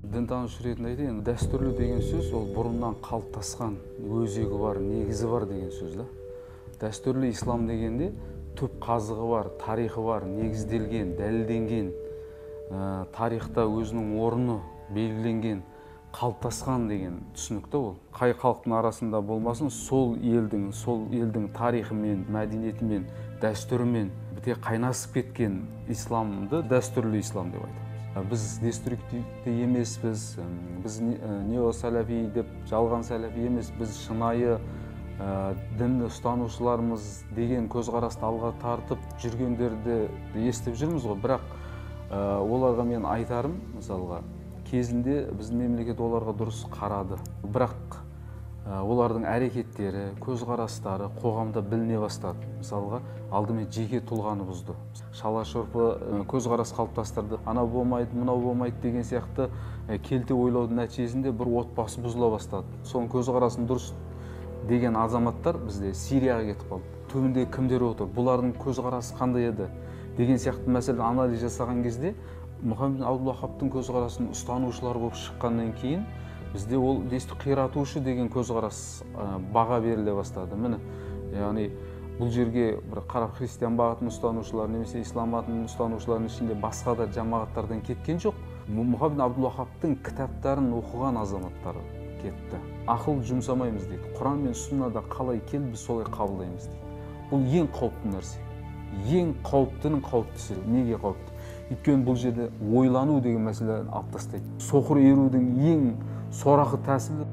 Дінтанушы ретінде айтайын, дәстүрлі деген сөз ол бұрыннан қалыптасқан өзегі бар, негізі бар деген сөз да. Дәстүрлі ислам дегенде түп қазығы бар, тарихы бар, негізделген, дәлелденген, тарихта өзінің орны белгіленген, қалыптасқан деген түсінікті ол. Қай халықтың арасында болмасын, сол елдің тарихымен, мәдениетімен, дәстүрімен біте қайнасып кеткен исламды дәстүрлі ислам деп айтамыз. Біз деструктивті емеспіз, біз неосәләфи деп жалған сәләфи емес, біз шынайы дін ұстанушыларымыз деген көзқарасты алға тартып жүргендерді естіп жүрміз ғой. Бірақ оларға мен айтарым, мысалға, кезінде біздің мемлекет оларға дұрыс қарады. Бірақ олардың әрекеттері, көзқарастары қоғамда біліне бастады. Мысалға, алдымен жеке тұлғаны бұзды. Шала-шорпы көзқарас қалыптастырды. Ана болмайды, мынау болмайды деген сияқты келте ойлаудың нәтижесінде бір отбасы бұзыла бастады. Соның көзқарасын дұрыс деген азаматтар бізде Сирияға кетіп қалды. Түбінде кімдер отыр? Бұлардың көзқарасы қандай еді? Деген сияқты мәселені анализ жасаған кезде Мұхаммед Абдул-Ваххабтың көзқарасын ұстанушылар болып шыққаннан кейін бізде ол қиратушы деген көзқарас баға беріле бастады. Міне, яғни бұл жерге бір қарап христиан бағытын ұстанушылар немесе ислам бағытын ұстанушылардың ішінде басқа да жамағаттардан кеткен жоқ. Мұхаммед Абдул-Ваххабтың кітаптарын оқыған азаматтар кетті. Ақыл жұмсамаймыз дейді. Құран мен сүннада қалай келді, біз солай қабылдаймыз дейді. Бұл ең қауіпті нәрсе. Ең қауіптінің қауіптісі. Неге қауіпті? Өйткені бұл жерде ойлану деген мәселені алып тастайды. Соқыр ерудің ең сорақы тәсілі